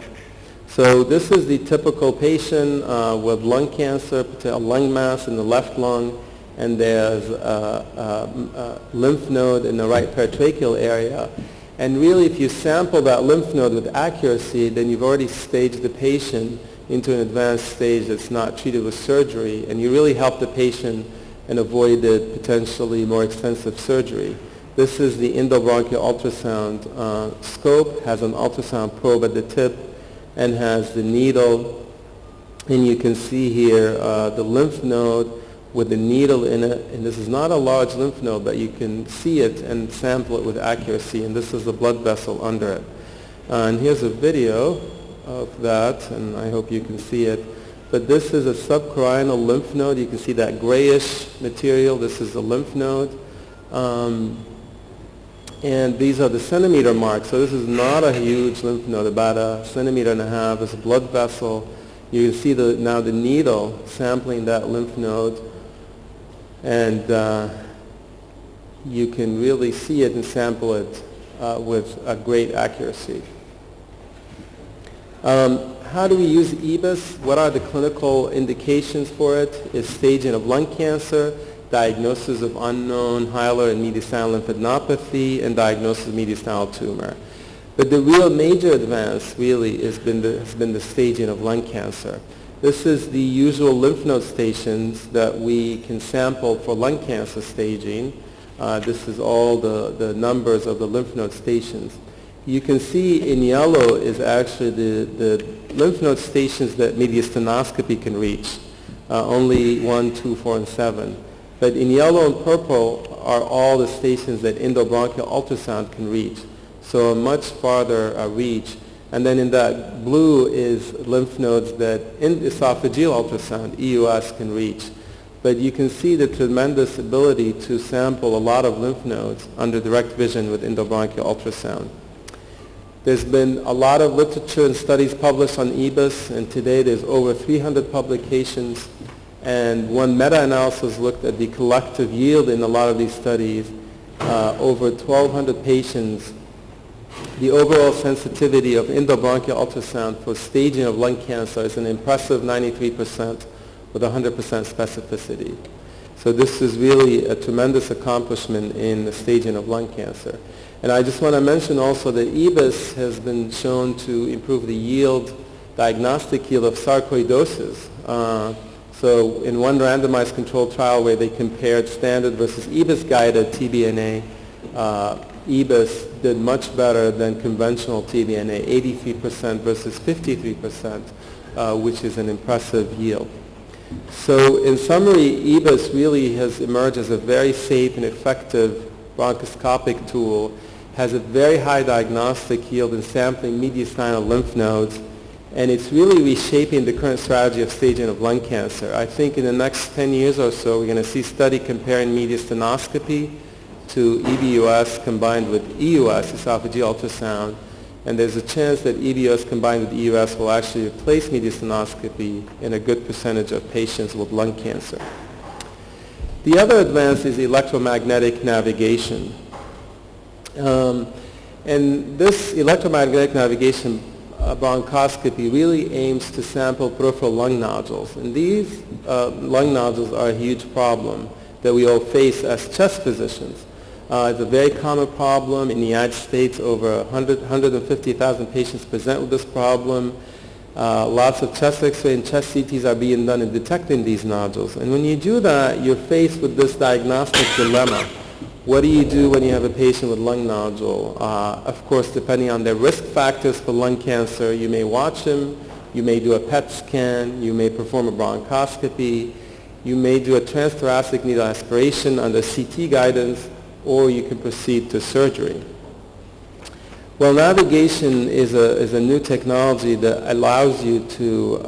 So this is the typical patient with lung cancer, a lung mass in the left lung, and there's a lymph node in the right paratracheal area. And really, if you sample that lymph node with accuracy, then you've already staged the patient into an advanced stage that's not treated with surgery, and you really help the patient and avoided potentially more extensive surgery. This is the endobronchial ultrasound scope, has an ultrasound probe at the tip, and has the needle. And you can see here the lymph node with the needle in it. And this is not a large lymph node, but you can see it and sample it with accuracy. And this is the blood vessel under it. And here's a video of that, and I hope you can see it. But this is a subcarinal lymph node. You can see that grayish material. This is the lymph node. And these are the centimeter marks. So this is not a huge lymph node, about 1.5 centimeters. It's a blood vessel. You can see now the needle sampling that lymph node. And you can really see it and sample it with a great accuracy. How do we use EBUS? What are the clinical indications for it? Is staging of lung cancer, diagnosis of unknown hilar and mediastinal lymphadenopathy, and diagnosis of mediastinal tumor. But the real major advance really has been the staging of lung cancer. This is the usual lymph node stations that we can sample for lung cancer staging. This is all the numbers of the lymph node stations. You can see in yellow is actually the lymph node stations that mediastinoscopy can reach, only 1, 2, 4, and 7. But in yellow and purple are all the stations that endobronchial ultrasound can reach, so a much farther reach. And then in that blue is lymph nodes that esophageal ultrasound, EUS, can reach. But you can see the tremendous ability to sample a lot of lymph nodes under direct vision with endobronchial ultrasound. There's been a lot of literature and studies published on EBUS, and today there's over 300 publications. And one meta-analysis looked at the collective yield in a lot of these studies. Over 1,200 patients, the overall sensitivity of endobronchial ultrasound for staging of lung cancer is an impressive 93% with 100% specificity. So this is really a tremendous accomplishment in the staging of lung cancer. And I just want to mention also that EBUS has been shown to improve the yield, diagnostic yield of sarcoidosis. So in one randomized controlled trial where they compared standard versus EBUS-guided TBNA, EBUS did much better than conventional TBNA, 83% versus 53%, which is an impressive yield. So in summary, EBUS really has emerged as a very safe and effective bronchoscopic tool, has a very high diagnostic yield in sampling mediastinal lymph nodes, and it's really reshaping the current strategy of staging of lung cancer. I think in the next 10 years or so, we're going to see study comparing mediastinoscopy to EBUS combined with EUS, esophageal ultrasound, and there's a chance that EBUS combined with EUS will actually replace mediastinoscopy in a good percentage of patients with lung cancer. The other advance is electromagnetic navigation. And this electromagnetic navigation bronchoscopy really aims to sample peripheral lung nodules. And these lung nodules are a huge problem that we all face as chest physicians. It's a very common problem in the United States. Over 150,000 patients present with this problem. Lots of chest X-ray and chest CTs are being done in detecting these nodules. And when you do that, you're faced with this diagnostic dilemma. What do you do when you have a patient with lung nodule? Of course, depending on their risk factors for lung cancer, you may watch them, you may do a PET scan, you may perform a bronchoscopy, you may do a transthoracic needle aspiration under CT guidance, or you can proceed to surgery. Well, navigation is a new technology that allows you to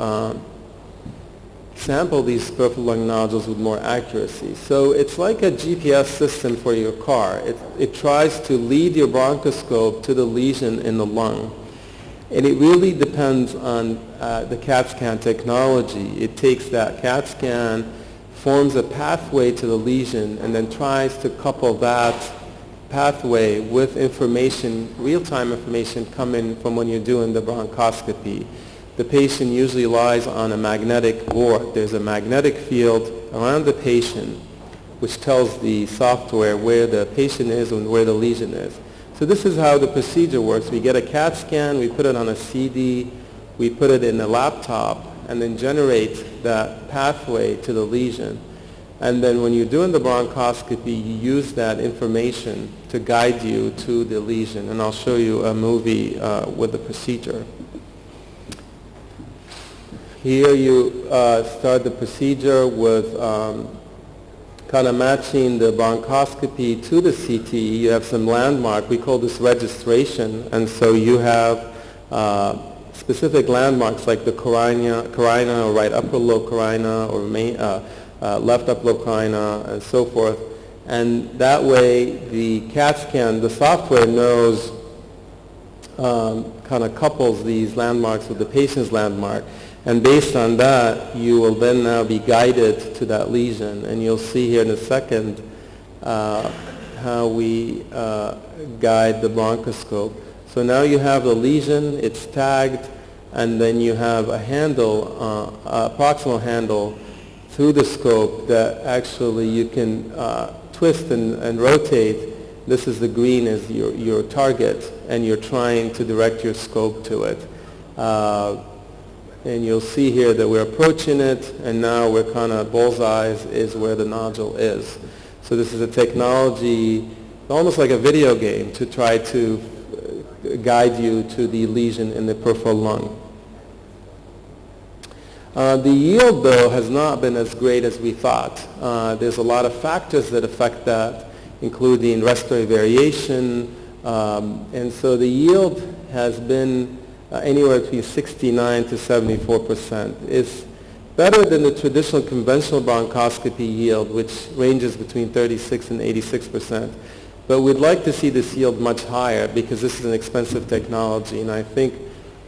sample these peripheral lung nodules with more accuracy. So it's like a GPS system for your car. It tries to lead your bronchoscope to the lesion in the lung. And it really depends on the CAT scan technology. It takes that CAT scan, forms a pathway to the lesion, and then tries to couple that pathway with information, real-time information coming from when you're doing the bronchoscopy. The patient usually lies on a magnetic board. There's a magnetic field around the patient which tells the software where the patient is and where the lesion is. So this is how the procedure works. We get a CAT scan, we put it on a CD, we put it in a laptop, and then generate that pathway to the lesion. And then when you're doing the bronchoscopy, you use that information to guide you to the lesion. And I'll show you a movie with the procedure. Here you start the procedure with kind of matching the bronchoscopy to the CT. You have some landmark. We call this registration. And so you have specific landmarks like the carina or right upper lobe carina or left upper lobe carina and so forth. And that way the CAT scan, the software knows, kind of couples these landmarks with the patient's landmark. And based on that, you will then now be guided to that lesion. And you'll see here in a second how we guide the bronchoscope. So now you have the lesion, it's tagged, and then you have a handle, proximal handle through the scope that actually you can twist and rotate. This is the green is your target, and you're trying to direct your scope to it. And you'll see here that we're approaching it, and now we're kind of bullseyes is where the nodule is. So this is a technology, almost like a video game, to try to guide you to the lesion in the peripheral lung. The yield, though, has not been as great as we thought. There's a lot of factors that affect that, including respiratory variation, and so the yield has been anywhere between 69 to 74%. It's better than the traditional conventional bronchoscopy yield, which ranges between 36 and 86%. But we'd like to see this yield much higher because this is an expensive technology, and I think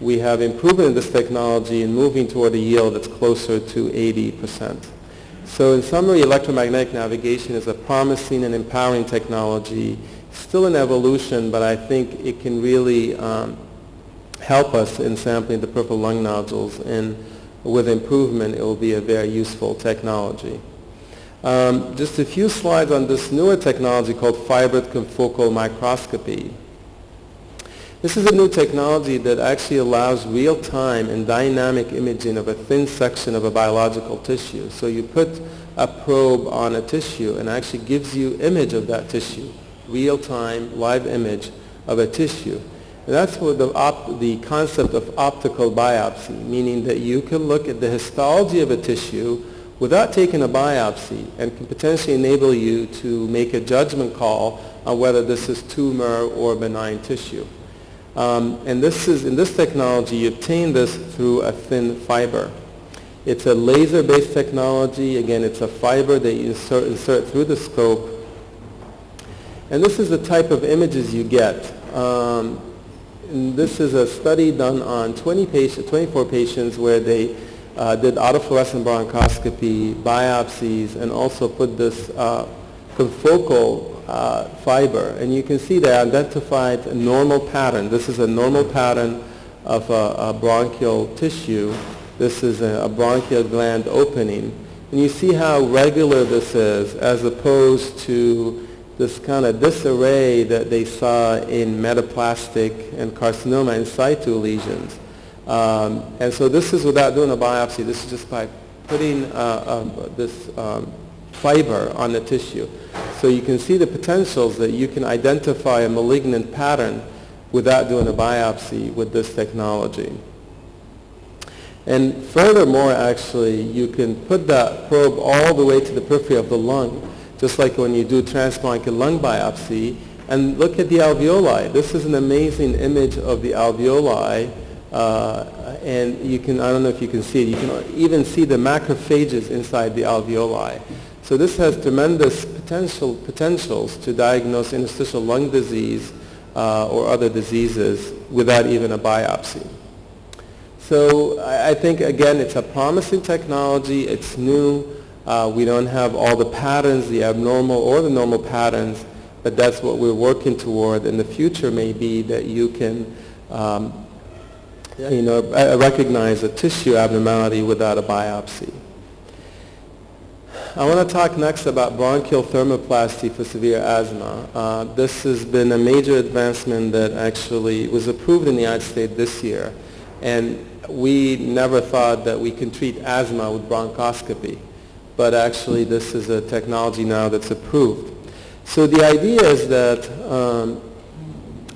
we have improvement in this technology and moving toward a yield that's closer to 80%. So in summary, electromagnetic navigation is a promising and empowering technology, still in evolution, but I think it can really help us in sampling the peripheral lung nodules, and with improvement it will be a very useful technology. Just a few slides on this newer technology called fibered confocal microscopy. This is a new technology that actually allows real-time and dynamic imaging of a thin section of a biological tissue. So you put a probe on a tissue and actually gives you image of that tissue, real-time live image of a tissue. And that's what the concept of optical biopsy, meaning that you can look at the histology of a tissue without taking a biopsy and can potentially enable you to make a judgment call on whether this is tumor or benign tissue. And this is, in this technology, you obtain this through a thin fiber. It's a laser-based technology. Again, it's a fiber that you insert through the scope. And this is the type of images you get. And this is a study done on 24 patients where they did autofluorescent bronchoscopy, biopsies, and also put this confocal fiber. And you can see they identified a normal pattern. This is a normal pattern of a bronchial tissue. This is a bronchial gland opening. And you see how regular this is as opposed to this kind of disarray that they saw in metaplastic and carcinoma in situ lesions. And so this is without doing a biopsy. This is just by putting this fiber on the tissue. So you can see the potentials that you can identify a malignant pattern without doing a biopsy with this technology. And furthermore, actually, you can put that probe all the way to the periphery of the lung, just like when you do transbronchial lung biopsy, and look at the alveoli. This is an amazing image of the alveoli, and you can, I don't know if you can see it, you can even see the macrophages inside the alveoli. So this has tremendous potentials to diagnose interstitial lung disease or other diseases without even a biopsy. So I think, again, it's a promising technology. It's new. We don't have all the patterns, the abnormal or the normal patterns, but that's what we're working toward. And the future may be that you can recognize a tissue abnormality without a biopsy. I want to talk next about bronchial thermoplasty for severe asthma. This has been a major advancement that actually was approved in the United States this year. And we never thought that we can treat asthma with bronchoscopy. But actually this is a technology now that's approved. So the idea is that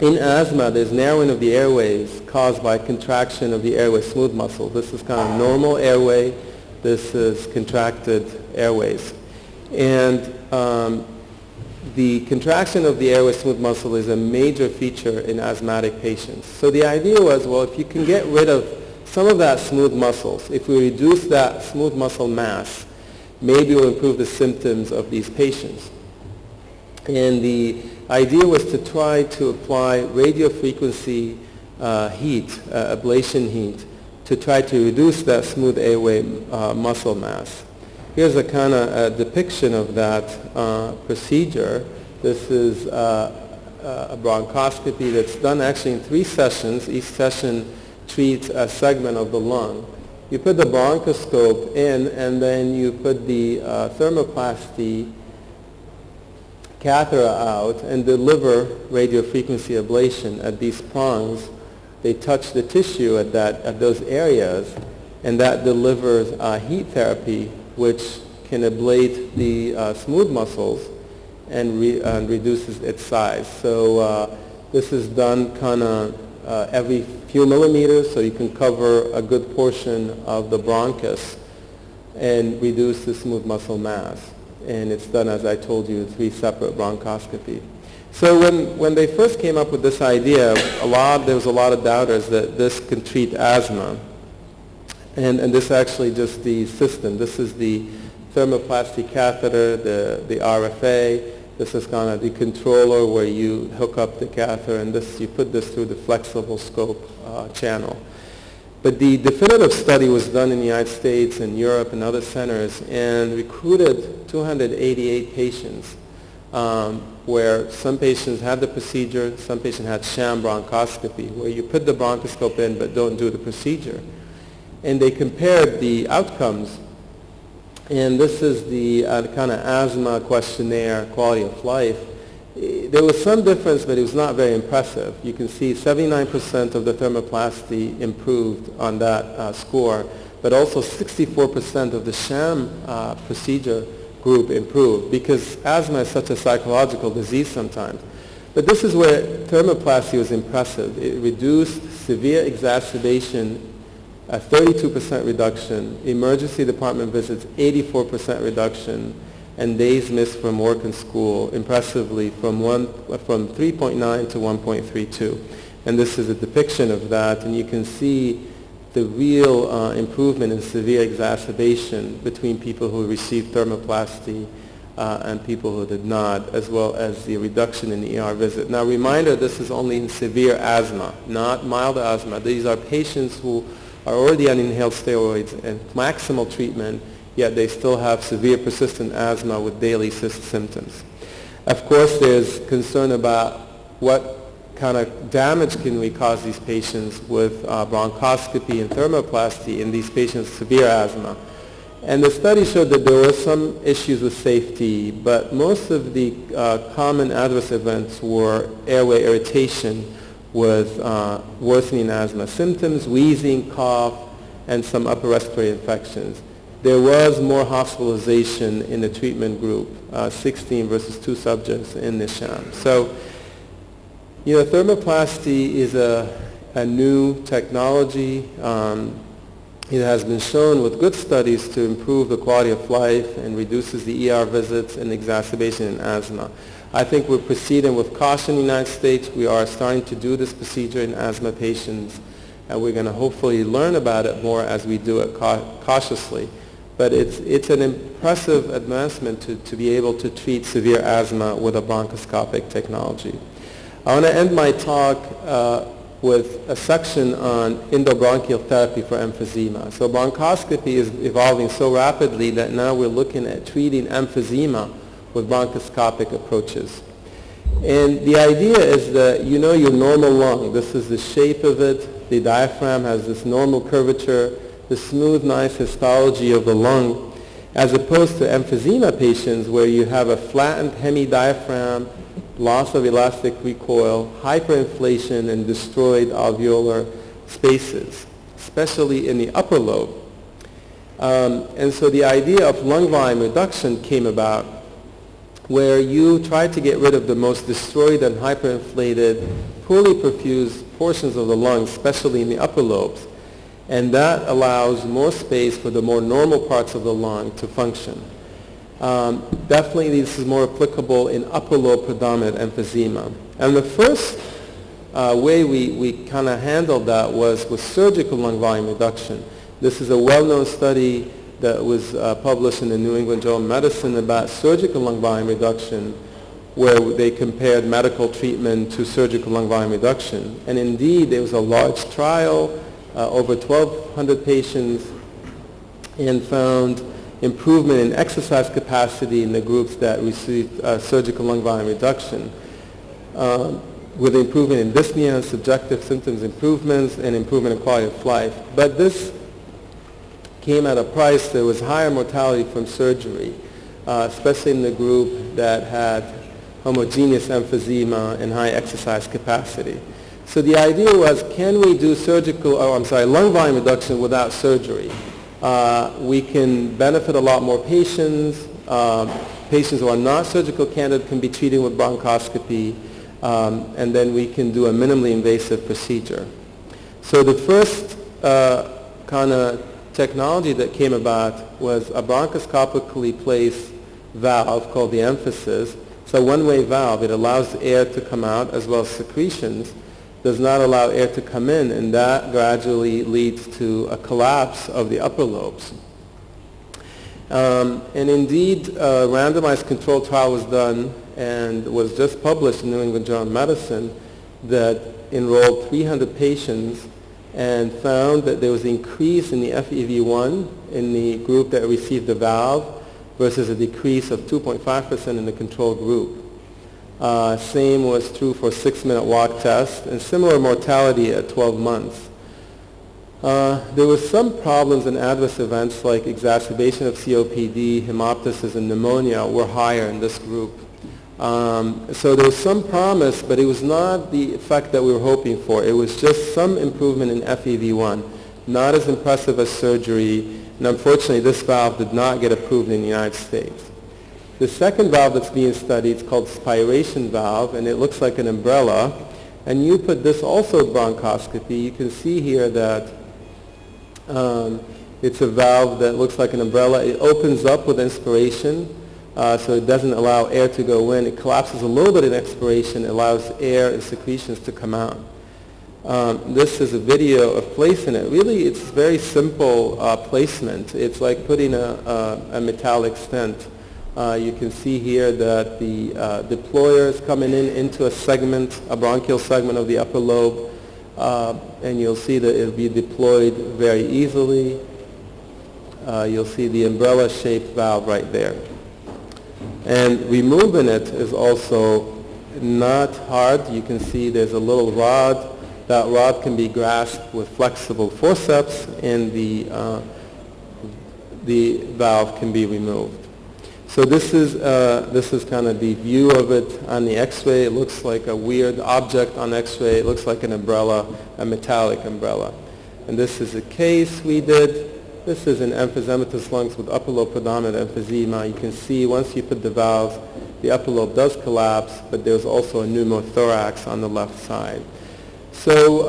in asthma there's narrowing of the airways caused by contraction of the airway smooth muscle. This is kind of normal airway. This is contracted airways. And the contraction of the airway smooth muscle is a major feature in asthmatic patients. So the idea was, well, if you can get rid of some of that smooth muscles, if we reduce that smooth muscle mass, maybe we'll improve the symptoms of these patients. And the idea was to try to apply radiofrequency heat, ablation heat, to try to reduce that smooth airway muscle mass. Here's a kind of depiction of that procedure. This is a bronchoscopy that's done actually in 3 sessions. Each session treats a segment of the lung. You put the bronchoscope in, and then you put the thermoplasty catheter out and deliver radiofrequency ablation at these prongs. They touch the tissue at those areas, and that delivers heat therapy, which can ablate the smooth muscles and reduces its size. So this is done kind of every few millimeters, so you can cover a good portion of the bronchus and reduce the smooth muscle mass. And it's done, as I told you, 3 separate bronchoscopy. So when they first came up with this idea, there was a lot of doubters that this can treat asthma. And this actually just the system. This is the thermoplasty catheter, the RFA. This is kind of the controller where you hook up the catheter, and you put this through the flexible scope channel. But the definitive study was done in the United States and Europe and other centers, and recruited 288 patients, where some patients had the procedure, some patients had sham bronchoscopy, where you put the bronchoscope in but don't do the procedure. And they compared the outcomes. And this is the kind of asthma questionnaire, quality of life. There was some difference, but it was not very impressive. You can see 79% of the thermoplasty improved on that score, but also 64% of the sham procedure group improved, because asthma is such a psychological disease sometimes. But this is where thermoplasty was impressive. It reduced severe exacerbation, a 32% reduction, emergency department visits, 84% reduction, and days missed from work and school, impressively from 3.9 to 1.32. And this is a depiction of that, and you can see the real improvement in severe exacerbation between people who received thermoplasty and people who did not, as well as the reduction in the ER visit. Now, reminder, this is only in severe asthma, not mild asthma. These are patients who are already on inhaled steroids and maximal treatment, yet they still have severe persistent asthma with daily symptoms. Of course, there's concern about what kind of damage can we cause these patients with bronchoscopy and thermoplasty in these patients with severe asthma. And the study showed that there were some issues with safety, but most of the common adverse events were airway irritation with worsening asthma symptoms, wheezing, cough, and some upper respiratory infections. There was more hospitalization in the treatment group, 16 versus 2 subjects in the sham. So, thermoplasty is a new technology. It has been shown with good studies to improve the quality of life and reduces the ER visits and exacerbation in asthma. I think we're proceeding with caution in the United States. We are starting to do this procedure in asthma patients, and we're going to hopefully learn about it more as we do it cautiously. But it's an impressive advancement to be able to treat severe asthma with a bronchoscopic technology. I want to end my talk with a section on endobronchial therapy for emphysema. So bronchoscopy is evolving so rapidly that now we're looking at treating emphysema with bronchoscopic approaches. And the idea is that you know your normal lung. This is the shape of it. The diaphragm has this normal curvature, the smooth, nice histology of the lung, as opposed to emphysema patients where you have a flattened hemidiaphragm, loss of elastic recoil, hyperinflation, and destroyed alveolar spaces, especially in the upper lobe. And so the idea of lung volume reduction came about where you try to get rid of the most destroyed and hyperinflated, poorly perfused portions of the lung, especially in the upper lobes. And that allows more space for the more normal parts of the lung to function. Definitely this is more applicable in upper lobe predominant emphysema. And the first way we kind of handled that was with surgical lung volume reduction. This is a well-known study that was published in the New England Journal of Medicine about surgical lung volume reduction, where they compared medical treatment to surgical lung volume reduction. And indeed, there was a large trial, over 1,200 patients, and found improvement in exercise capacity in the groups that received surgical lung volume reduction, with improvement in dyspnea, subjective symptoms improvements, and improvement in quality of life. But this came at a price. There was higher mortality from surgery, especially in the group that had homogeneous emphysema and high exercise capacity. So the idea was, can we do lung volume reduction without surgery? We can benefit a lot more patients. Patients who are not surgical candidate can be treated with bronchoscopy, and then we can do a minimally invasive procedure. So the first kind of technology that came about was a bronchoscopically placed valve called the emphasis. It's a one-way valve. It allows air to come out as well as secretions, does not allow air to come in, and that gradually leads to a collapse of the upper lobes. And indeed, a randomized controlled trial was done and was just published in the New England Journal of Medicine that enrolled 300 patients and found that there was an increase in the FEV1 in the group that received the valve versus a decrease of 2.5% in the control group. Same was true for 6-minute walk test, and similar mortality at 12 months. There were some problems and adverse events like exacerbation of COPD, hemoptysis, and pneumonia were higher in this group. So there was some promise, but it was not the effect that we were hoping for. It was just some improvement in FEV1, not as impressive as surgery, and unfortunately this valve did not get approved in the United States. The second valve that's being studied is called spiration valve, and it looks like an umbrella. And you put this also with bronchoscopy. You can see here that it's a valve that looks like an umbrella. It opens up with inspiration, so it doesn't allow air to go in. It collapses a little bit in expiration. It allows air and secretions to come out. This is a video of placing it. Really, it's very simple placement. It's like putting a metallic stent. You can see here that the deployer is coming into a segment, a bronchial segment of the upper lobe, and you'll see that it'll be deployed very easily. You'll see the umbrella-shaped valve right there. And removing it is also not hard. You can see there's a little rod. That rod can be grasped with flexible forceps, and the valve can be removed. So this is kind of the view of it on the X-ray. It looks like a weird object on X-ray. It looks like an umbrella, a metallic umbrella. And this is a case we did. This is an emphysematous lungs with upper lobe predominant emphysema. You can see once you put the valves, the upper lobe does collapse, but there's also a pneumothorax on the left side. So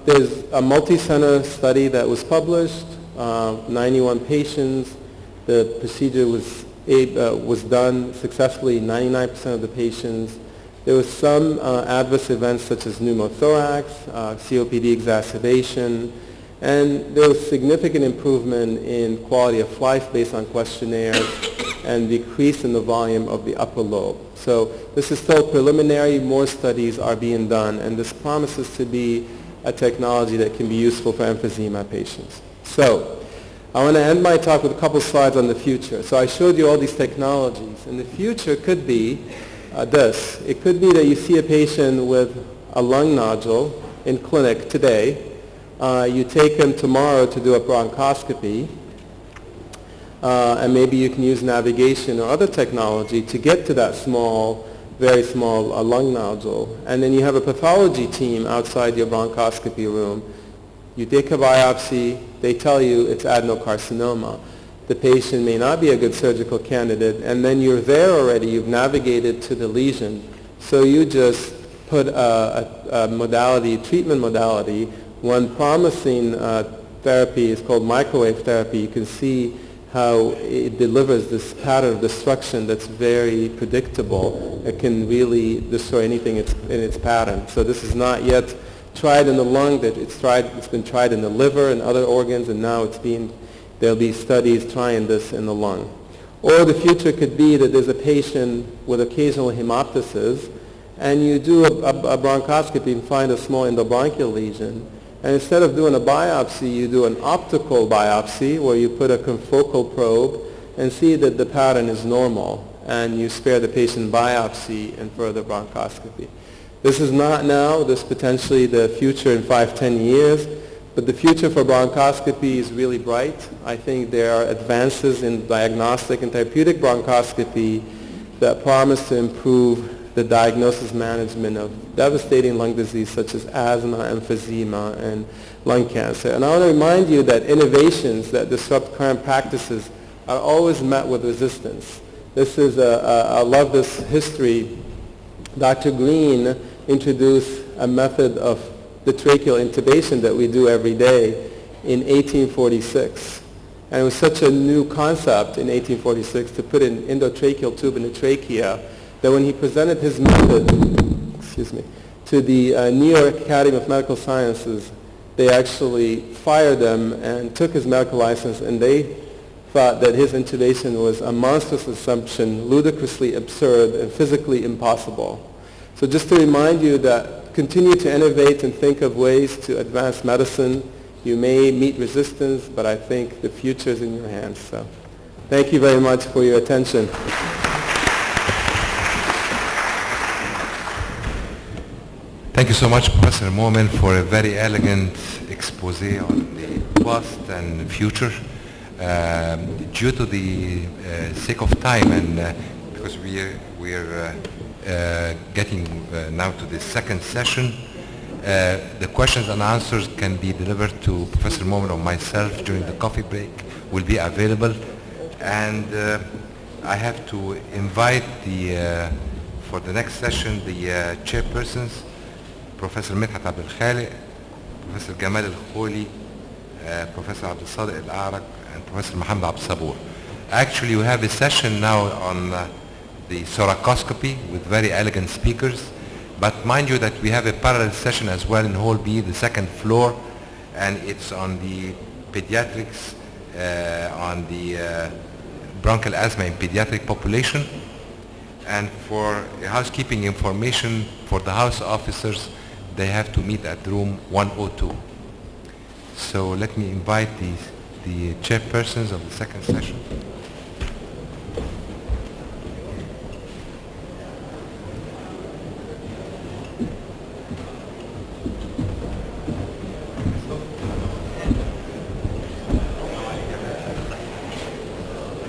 there's a multi-center study that was published, 91 patients. The procedure was done successfully in 99% of the patients. There was some adverse events such as pneumothorax, COPD exacerbation, and there was significant improvement in quality of life based on questionnaires. and decrease in the volume of the upper lobe. So this is still preliminary. More studies are being done, and this promises to be a technology that can be useful for emphysema patients. So I want to end my talk with a couple slides on the future. So I showed you all these technologies, and the future could be this. It could be that you see a patient with a lung nodule in clinic today. You take him tomorrow to do a bronchoscopy, and maybe you can use navigation or other technology to get to that small, very small lung nodule. And then you have a pathology team outside your bronchoscopy room. You take a biopsy, they tell you it's adenocarcinoma. The patient may not be a good surgical candidate, and then you're there already, you've navigated to the lesion. So you just put a modality, treatment modality. One promising therapy is called microwave therapy. You can see how it delivers this pattern of destruction that's very predictable. It can really destroy anything in its pattern. So this is not yet tried in the lung, it's been tried in the liver and other organs, and now there'll be studies trying this in the lung. Or the future could be that there's a patient with occasional hemoptysis, and you do a bronchoscopy and find a small endobronchial lesion. And instead of doing a biopsy, you do an optical biopsy where you put a confocal probe and see that the pattern is normal, and you spare the patient biopsy and further bronchoscopy. This is not now, this is potentially the future in 5-10 years, but the future for bronchoscopy is really bright. I think there are advances in diagnostic and therapeutic bronchoscopy that promise to improve the diagnosis management of devastating lung disease such as asthma, emphysema, and lung cancer. And I want to remind you that innovations that disrupt current practices are always met with resistance. I love this history. Dr. Green introduced a method of the tracheal intubation that we do every day in 1846. And it was such a new concept in 1846 to put an endotracheal tube in the trachea that when he presented his method to the New York Academy of Medical Sciences, they actually fired him and took his medical license, and they thought that his intubation was a monstrous assumption, ludicrously absurd, and physically impossible. So just to remind you that continue to innovate and think of ways to advance medicine. You may meet resistance, but I think the future is in your hands. So thank you very much for your attention. Thank you so much, Professor Momin, for a very elegant expose on the past and future. Due to the sake of time, and because we're getting now to the second session, the questions and answers can be delivered to Professor Momin or myself during the coffee break, will be available. And I have to invite for the next session the chairpersons, Professor Midhat Abdel Khaliq, Professor Gamal Al-Kholi, Professor Abdel Sadiq Al-A'raq, and Professor Mohammed Abdel Sabur. Actually, we have a session now on the thoracoscopy with very elegant speakers. But mind you that we have a parallel session as well in Hall B, the second floor, and it's on the pediatrics, on the bronchial asthma in pediatric population. And for housekeeping information for the house officers, they have to meet at room 102. So let me invite the chairpersons of the second session.